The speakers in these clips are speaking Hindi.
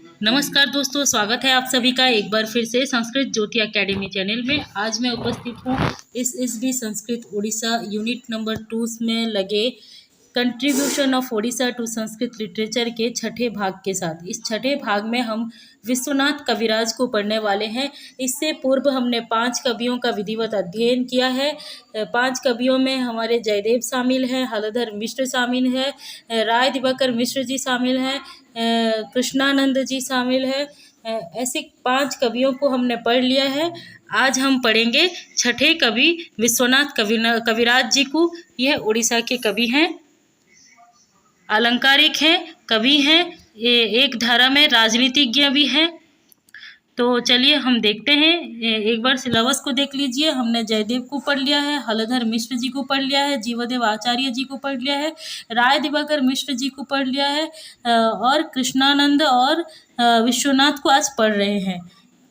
नमस्कार दोस्तों, स्वागत है आप सभी का एक बार फिर से संस्कृत ज्योति एकेडमी चैनल में। आज मैं उपस्थित हूँ इस SB Sanskrit Orissa unit number 2 में लगे contribution of Odisha to Sanskrit literature के छठे भाग के साथ। इस छठे भाग में हम विश्वनाथ कविराज को पढ़ने वाले हैं। इससे पूर्व हमने 5 कवियों का विधिवत अध्ययन किया है। 5 कवियों में हमारे जयदेव शामिल हैं, हलधर मिश्र शामिल है, राय दिवाकर मिश्र जी शामिल हैं, कृष्णानंद जी शामिल है। ऐसे 5 कवियों को हमने पढ़ लिया है। आज हम पढ़ेंगे छठे कवि विश्वनाथ कविराज जी को। यह उड़ीसा के कवि हैं, अलंकारिक हैं, कवि हैं, एक धारा में राजनीतिज्ञ भी हैं। तो चलिए हम देखते हैं। एक बार सिलेबस को देख लीजिए। हमने जयदेव को पढ़ लिया है, हलधर मिश्र जी को पढ़ लिया है, जीवदेव आचार्य जी को पढ़ लिया है, राय दिवाकर मिश्र जी को पढ़ लिया है और कृष्णानंद और विश्वनाथ को आज पढ़ रहे हैं।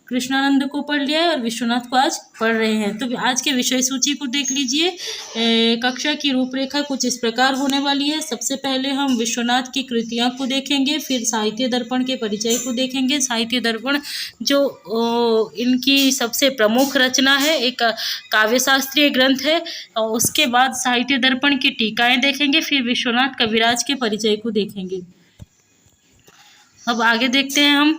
कृष्णानंद को पढ़ लिया है और विश्वनाथ को आज पढ़ रहे हैं। तो आज के विषय सूची को देख लीजिए। कक्षा की रूपरेखा कुछ इस प्रकार होने वाली है। सबसे पहले हम विश्वनाथ की कृतियां को देखेंगे, फिर साहित्य दर्पण के परिचय को देखेंगे। साहित्य दर्पण जो इनकी सबसे प्रमुख रचना है, एक काव्यशास्त्रीय ग्रंथ है। और उसके बाद साहित्य दर्पण की टीकाएं देखेंगे, फिर विश्वनाथ कविराज के परिचय को देखेंगे। अब आगे देखते हैं हम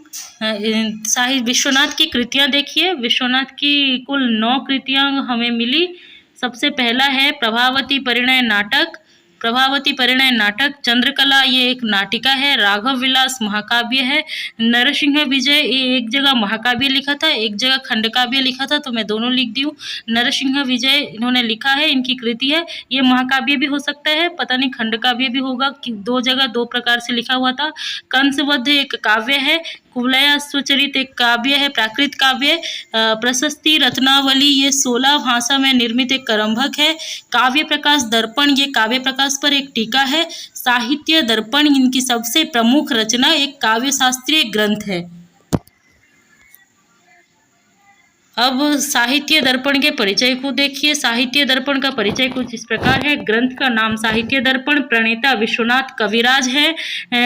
विश्वनाथ की कृतियां। देखिए, विश्वनाथ की कुल 9 कृतियां हमें मिली। सबसे पहला है प्रभावती परिणय नाटक। प्रभावती परिणय नाटक, चंद्रकला ये एक नाटिका है, राघव विलास महाकाव्य है, नरसिंह विजय ये एक जगह महाकाव्य लिखा था, एक जगह खंडकाव्य लिखा था, तो मैं दोनों लिख दी हूँ। नरसिंह विजय इन्होंने लिखा है, इनकी कृति है। ये महाकाव्य भी हो सकता है, पता नहीं खंडकाव्य भी होगा, कि 2 जगह 2 प्रकार से लिखा हुआ था। कंसवध एक काव्य है, कुवलया स्वचरित एक काव्य है, प्राकृत काव्य। प्रशस्ति रत्नावली ये 16 भाषा में निर्मित एक करंभक है। काव्य प्रकाश दर्पण ये काव्य प्रकाश पर एक टीका है। साहित्य दर्पण इनकी सबसे प्रमुख रचना एक काव्य शास्त्रीय ग्रंथ है। अब साहित्य दर्पण के परिचय को देखिए। साहित्य दर्पण का परिचय कुछ इस प्रकार है। ग्रंथ का नाम साहित्य दर्पण, प्रणेता विश्वनाथ कविराज है।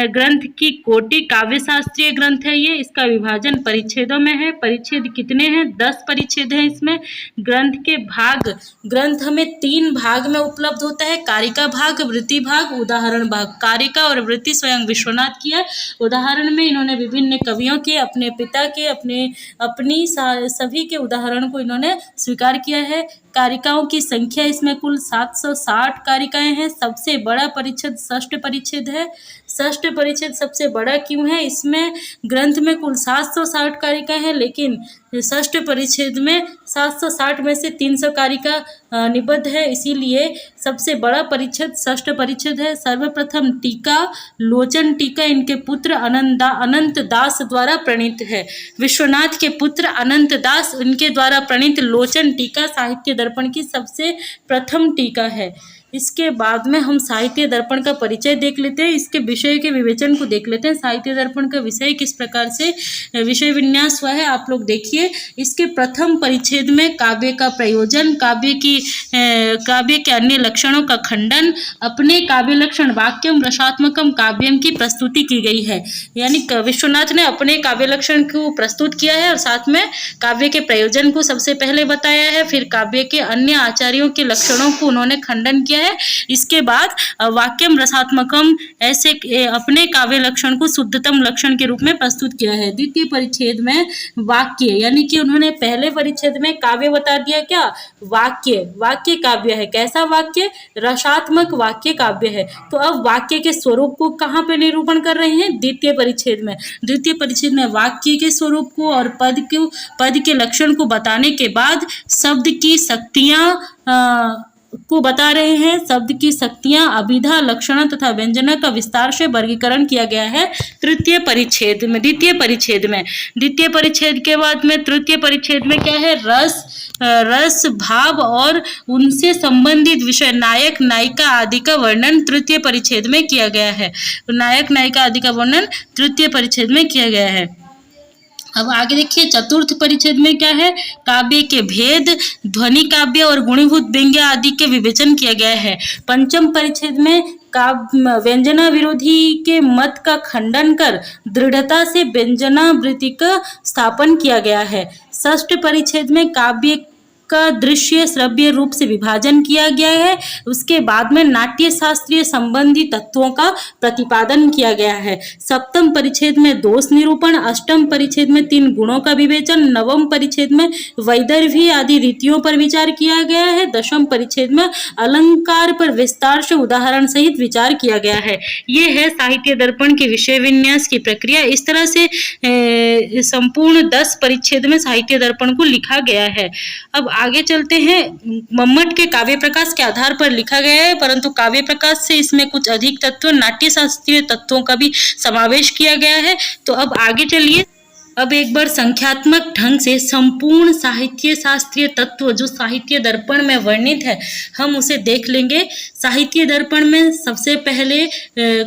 ग्रंथ की कोटि काव्य शास्त्रीय ग्रंथ है ये। इसका विभाजन परिच्छेदों में है। परिच्छेद कितने हैं? 10 परिच्छेद हैं इसमें। ग्रंथ के भाग, ग्रंथ हमें 3 भाग में उपलब्ध होता है, कारिका भाग, वृत्ति भाग, उदाहरण भाग। कारिका और वृत्ति स्वयं विश्वनाथ की है। उदाहरण में इन्होंने विभिन्न कवियों के, अपने पिता के, अपनी सभी के उदाहरण को इन्होंने स्वीकार किया है। कारिकाओं की संख्या इसमें कुल 760 कारिकाएं हैं। सबसे बड़ा परिच्छेद षष्ठ परिच्छेद है। षष्ठ परिच्छेद सबसे बड़ा क्यों है? इसमें ग्रंथ में कुल 760 कारिकाएं हैं, लेकिन षष्ठ परिच्छेद में 760 में से 300 कारिका निबद्ध है, इसीलिए सबसे बड़ा परिच्छेद षष्ठ परिच्छेद है। सर्वप्रथम टीका लोचन टीका इनके पुत्र अनंत दास द्वारा प्रणीत है। विश्वनाथ के पुत्र अनंत दास इनके द्वारा प्रणीत लोचन टीका साहित्य दर्पण की सबसे प्रथम टीका है। इसके बाद में हम साहित्य दर्पण का परिचय देख लेते हैं, इसके विषय के विवेचन को देख लेते हैं। साहित्य दर्पण का विषय किस प्रकार से विषय विन्यास हुआ है आप लोग देखिए। इसके प्रथम परिच्छेद में काव्य का प्रयोजन, काव्य के अन्य लक्षणों का खंडन, अपने काव्य लक्षण वाक्यम रसात्मकम काव्यम की प्रस्तुति की गई है। यानी विश्वनाथ ने अपने काव्य लक्षण को प्रस्तुत किया है और साथ में काव्य के प्रयोजन को सबसे पहले बताया है, फिर काव्य के अन्य आचार्यों के लक्षणों को उन्होंने खंडन किया है। इसके बाद वाक्यम रसात्मकम ऐसे अपने काव्य लक्षण को शुद्धतम लक्षण के रूप में प्रस्तुत किया है। द्वितीय परिच्छेद में वाक्य, यानी कि उन्होंने पहले परिच्छेद में काव्य बता दिया, क्या वाक्य काव्य है। कैसा वाक्य? रसात्मक वाक्य काव्य है। तो अब वाक्य के स्वरूप को कहाँ पे निरूपण कर रहे हैं? द्वितीय परिच्छेद में। द्वितीय परिच्छेद में वाक्य के स्वरूप को और पद के लक्षण को बताने के बाद शब्द की शक्तियां को बता रहे हैं। शब्द की शक्तियां, अभिधा, लक्षण तथा व्यंजना का विस्तार से वर्गीकरण किया गया है तृतीय परिच्छेद में। द्वितीय परिच्छेद के बाद में तृतीय परिच्छेद में क्या है? रस, भाव और उनसे संबंधित विषय, नायक नायिका आदि का वर्णन तृतीय परिच्छेद में किया गया है। नायक नायिका आदि का वर्णन तृतीय परिच्छेद में किया गया है। अब आगे देखिए, चतुर्थ परिच्छेद में क्या है? काव्य के भेद, ध्वनि काव्य और गुणीभूत व्यंग्य आदि के विवेचन किया गया है। पंचम परिच्छेद में व्यंजना विरोधी के मत का खंडन कर दृढ़ता से व्यंजनावृत्ति का स्थापन किया गया है। षष्ठ परिच्छेद में काव्य का दृश्य श्रव्य रूप से विभाजन किया गया है। उसके बाद में नाट्य शास्त्रीय संबंधी तत्वों का प्रतिपादन किया गया है। सप्तम परिच्छेद में दोष निरूपण, अष्टम परिच्छेद में 3 गुणों का विवेचन, नवम परिच्छेद में वैदर्भी आदि रीतियों पर विचार किया गया है, दशम परिच्छेद में अलंकार पर विस्तार से उदाहरण सहित विचार किया गया है। ये है साहित्य दर्पण के विषय विन्यास की प्रक्रिया। इस तरह से संपूर्ण 10 परिच्छेद में साहित्य दर्पण को लिखा गया है। अब आगे चलते हैं। मम्मट के काव्य प्रकाश के आधार पर लिखा गया है, परंतु काव्य प्रकाश से इसमें कुछ अधिक तत्व नाट्य शास्त्रीय तत्वों का भी समावेश किया गया है। तो अब आगे चलिए। अब एक बार संख्यात्मक ढंग से संपूर्ण साहित्य शास्त्रीय तत्व जो साहित्य दर्पण में वर्णित है हम उसे देख लेंगे। साहित्य दर्पण में सबसे पहले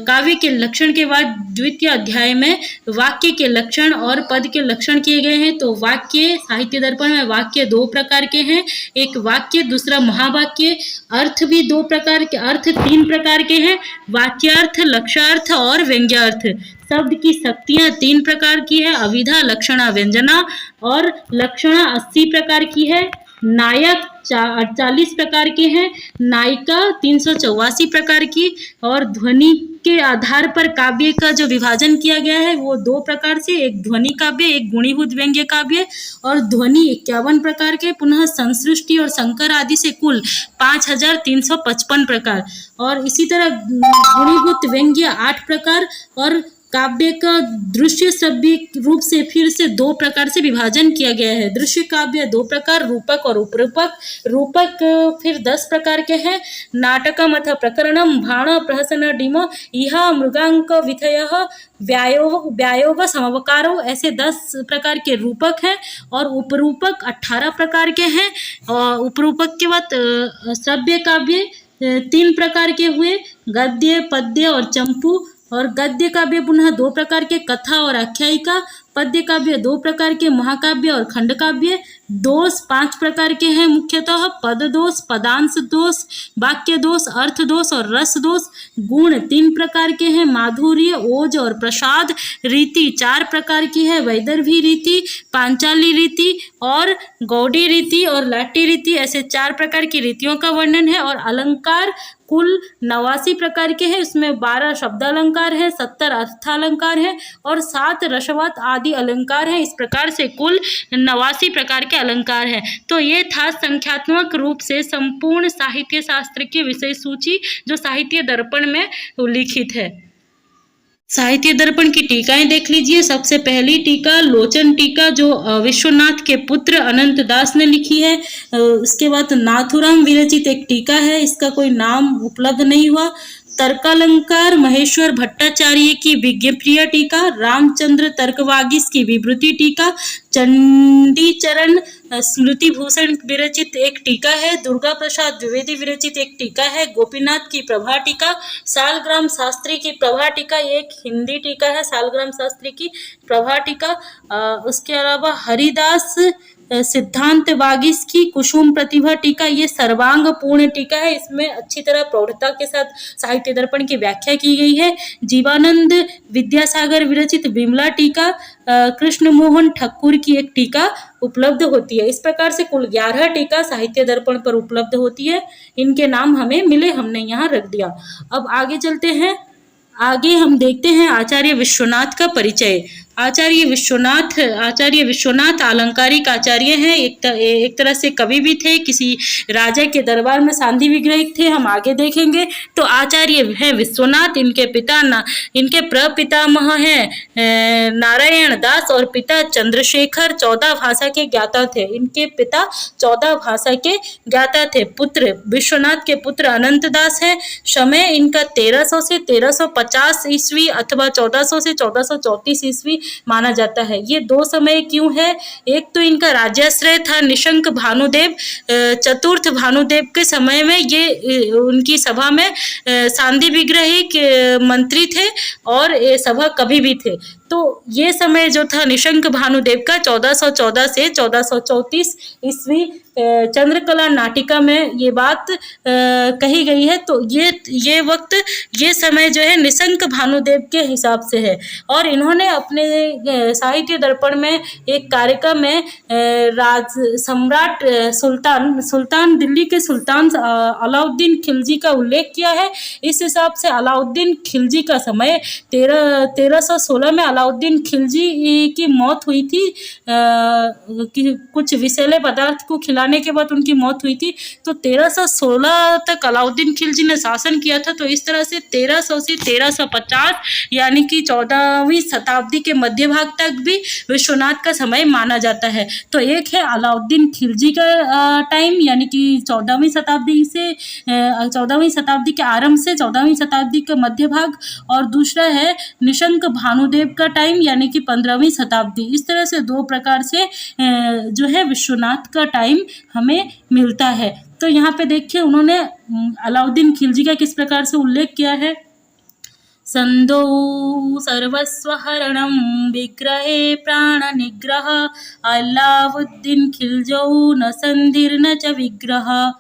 काव्य के लक्षण के बाद द्वितीय अध्याय में वाक्य के लक्षण और पद के लक्षण किए गए हैं। तो वाक्य साहित्य दर्पण में वाक्य 2 प्रकार के हैं, एक वाक्य दूसरा महावाक्य। अर्थ भी 2 प्रकार के, अर्थ 3 प्रकार के हैं, वाक्यार्थ, लक्ष्यार्थ और व्यंग्यार्थ। शब्द की शक्तियां 3 प्रकार की है, अविधा, लक्षणा, व्यंजना। और लक्षणा 80 प्रकार की है, नायक 40 प्रकार के हैं, नायिका 384 प्रकार की। और ध्वनि के आधार पर काव्य का जो विभाजन किया गया है वो 2 प्रकार से, एक ध्वनि काव्य, एक गुणीभूत व्यंग्य काव्य। और ध्वनि 51 प्रकार के, पुनः संसृष्टि और संकर आदि से कुल 5355 प्रकार। और इसी तरह गुणीभूत व्यंग्य 8 प्रकार। और काव्य का दृश्य श्रव्य रूप से फिर से 2 प्रकार से विभाजन किया गया है। दृश्य काव्य 2 प्रकार, रूपक और उपरूपक। रूपक फिर 10 प्रकार के हैं, नाटकम अथ प्रकरणम, भाण, प्रहसन, डिम, इह, मृगांक, विथयः, व्यायोग, समवकारो, ऐसे 10 प्रकार के रूपक हैं। और उपरूपक 18 प्रकार के हैं। और उपरूपक के बाद श्रव्य काव्य 3 प्रकार के हुए, गद्य, पद्य और चंपू। और गद्य काव्य पुनः 2 प्रकार के, कथा और आख्यायिका। पद्य काव्य 2 प्रकार के, महाकाव्य और खंड काव्य। दोष 5 प्रकार के हैं मुख्यतः, पद दोष, पदांश दोष, वाक्य दोष, अर्थ दोष और रस दोष। गुण 3 प्रकार के हैं, माधुर्य, ओज और प्रसाद। रीति 4 प्रकार की है, वैदर्भी रीति, पांचाली रीति और गौड़ी रीति और लाटी रीति, ऐसे 4 प्रकार की रीतियों का वर्णन है। और अलंकार कुल 89 प्रकार के हैं, उसमें 12 शब्दालंकार है, 70 अर्थालंकार है और 7 रसवत आदि अलंकार है। इस प्रकार से कुल 89 प्रकार के अलंकार है। तो ये था संख्यात्मक रूप से संपूर्ण साहित्य शास्त्र की विषय सूची जो साहित्य दर्पण में लिखित है। साहित्य दर्पण की टीकाएं देख लीजिए। सबसे पहली टीका लोचन टीका जो विश्वनाथ के पुत्र अनंत दास ने लिखी है। उसके बाद नाथुराम विरचित एक टीका है, इसका कोई नाम उपलब्ध नहीं हुआ। तर्कालंकार महेश्वर भट्टाचार्य की विज्ञप्रिय टीका, रामचंद्र तर्कवागीश की विवृति टीका, चंडीचरण स्मृति भूषण विरचित एक टीका है, दुर्गा प्रसाद द्विवेदी विरचित एक टीका है, गोपीनाथ की प्रभा टीका, सालग्राम शास्त्री की प्रभा टीका, एक हिंदी टीका है सालग्राम शास्त्री की प्रभा टीका। उसके अलावा हरिदास सिद्धांत वागीश की कुसुम प्रतिभा टीका, ये सर्वांग पूर्ण टीका है। इसमें अच्छी तरह प्रौढ़ता के साथ साहित्य दर्पण की व्याख्या की गई है। जीवानंद विद्यासागर विरचित विमला टीका, कृष्ण मोहन ठक्कुर की एक टीका उपलब्ध होती है। इस प्रकार से कुल 11 टीका साहित्य दर्पण पर उपलब्ध होती है। इनके नाम हमें मिले, हमने यहाँ रख दिया। अब आगे चलते हैं। आगे हम देखते हैं आचार्य विश्वनाथ का परिचय। आचार्य विश्वनाथ आलंकारिक आचार्य हैं, एक तरह से कवि भी थे, किसी राजा के दरबार में सांधी विग्रहिक थे, हम आगे देखेंगे। तो आचार्य हैं विश्वनाथ, इनके प्रपितामह हैं नारायण दास और पिता चंद्रशेखर 14 भाषा के ज्ञाता थे। इनके पिता 14 भाषा के ज्ञाता थे। पुत्र विश्वनाथ के पुत्र अनंत दास है। समय इनका 1300 से 1350 ईस्वी अथवा 1400 से 1434 ईस्वी माना जाता है। ये 2 समय क्यों है? एक तो इनका राज्याश्रय था निशंक भानुदेव, चतुर्थ भानुदेव के समय में ये उनकी सभा में सांधी विग्रही के मंत्री थे और ये सभा कवि भी थे। तो ये समय जो था निशंक भानुदेव का 1414 से 1434 ईस्वी चंद्रकला नाटिका में ये बात कही गई है। तो ये वक्त ये समय जो है निशंक भानुदेव के हिसाब से है। और इन्होंने अपने साहित्य दर्पण में एक कार्यक्रम में राज सम्राट सुल्तान दिल्ली के सुल्तान अलाउद्दीन खिलजी का उल्लेख किया है। इस हिसाब से अलाउद्दीन खिलजी का समय 1316 में अलाउद्दीन खिलजी की मौत हुई थी। कि कुछ विषैले पदार्थ को खिलाने के बाद उनकी मौत हुई थी। तो 1316 तक अलाउद्दीन खिलजी ने शासन किया था। तो इस तरह से 1300 से 1350 यानी कि 14वीं शताब्दी के मध्य भाग तक भी विश्वनाथ का समय माना जाता है। तो एक है अलाउद्दीन खिलजी का टाइम यानी कि 14वीं शताब्दी से 14वीं शताब्दी के आरंभ से 14वीं शताब्दी का मध्य भाग, और दूसरा है निशंक भानुदेव का टाइम यानी कि 15वीं शताब्दी। इस तरह से दो प्रकार से जो है विश्वनाथ का टाइम हमें मिलता है। तो यहाँ पे देखिए उन्होंने अलाउद्दीन खिलजी का किस प्रकार से उल्लेख किया है। संदौ सर्वस्वहरणं विग्रहे प्राण निग्रह अलाउद्दीन खिलजौ न संधिर्न च विग्रह।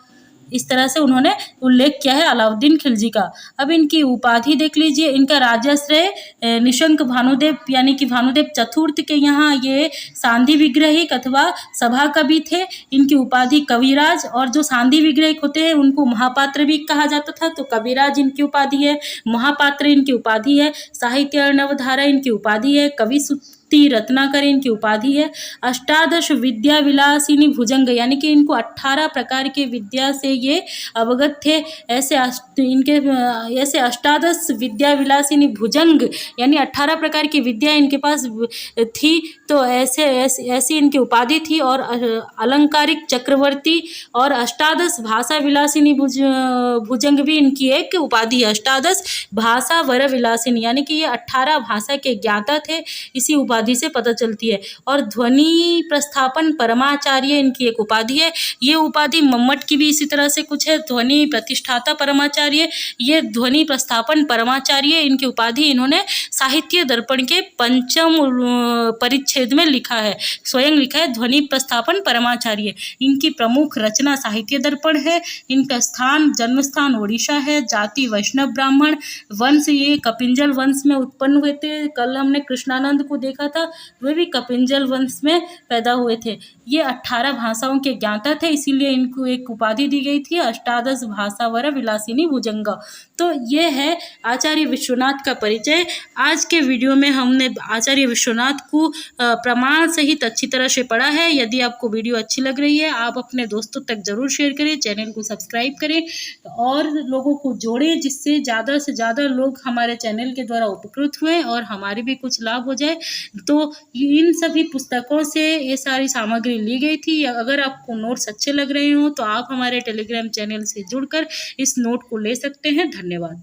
इस तरह से उन्होंने उल्लेख किया है अलाउद्दीन खिलजी का। अब इनकी उपाधि देख लीजिए। इनका राजाश्रय निशंक भानुदेव यानी कि भानुदेव चतुर्थ के यहाँ ये सांधी विग्रहिक अथवा सभा कवि थे। इनकी उपाधि कविराज, और जो सांधी विग्रहिक होते हैं उनको महापात्र भी कहा जाता था। तो कविराज इनकी उपाधि है, महापात्र इनकी उपाधि है, साहित्य अर्णवधारा इनकी उपाधि है, कवि रत्नाकर इनकी उपाधि है। अष्टादश विद्या विलासिनी भुजंग यानी कि इनको 18 प्रकार के विद्या से ये अवगत थे। ऐसे अष्टादश विद्या विलासिनी भुजंग यानी 18 प्रकार की विद्या इनके पास थी। तो ऐसी इनकी उपाधि थी। और अलंकारिक चक्रवर्ती और अष्टादश भाषा विलासिनी भुजंग भी इनकी एक उपाधि है। अष्टादश भाषा वर विलासिनी यानी कि ये 18 भाषा के ज्ञाता थे, इसी उपाधि से पता चलती है। और ध्वनि प्रस्थापन परमाचार्य इनकी एक उपाधि है। ये उपाधि मम्मट की भी इसी तरह से कुछ है, ध्वनि प्रतिष्ठाता परमाचार्य। ये ध्वनि प्रस्थापन परमाचार्य इनकी उपाधि इन्होंने साहित्य दर्पण के 5म परिच्छेद में लिखा है, स्वयं लिखा है ध्वनि प्रस्थापन परमाचार्य। इनकी प्रमुख रचना साहित्य दर्पण है। इनका स्थान जन्म स्थान ओडिशा है। जाति वैष्णव ब्राह्मण, वंश ये कपिंजल वंश में उत्पन्न हुए थे। कल हमने कृष्णानंद को देखा था, वे भी कपिंजल वंश में पैदा हुए थे। ये 18 भाषाओं के ज्ञाता थे, इसीलिए इनको एक उपाधि दी गई थी अष्टादश भाषावर विलासिनी भुजंग। तो ये है आचार्य विश्वनाथ का परिचय। आज के वीडियो में हमने आचार्य विश्वनाथ को प्रमाण सहित अच्छी तरह से पढ़ा है। यदि आपको वीडियो अच्छी लग रही है, आप अपने दोस्तों तक जरूर शेयर करें, चैनल को सब्सक्राइब करें और लोगों को जोड़ें, जिससे ज़्यादा से ज़्यादा लोग हमारे चैनल के द्वारा उपकृत हुए और हमारे भी कुछ लाभ हो जाए। तो इन सभी पुस्तकों से ये सारी सामग्री ली गई थी। अगर आपको नोट्स अच्छे लग रहे हो तो आप हमारे टेलीग्राम चैनल से जुड़कर इस नोट को ले सकते हैं। धन्यवाद।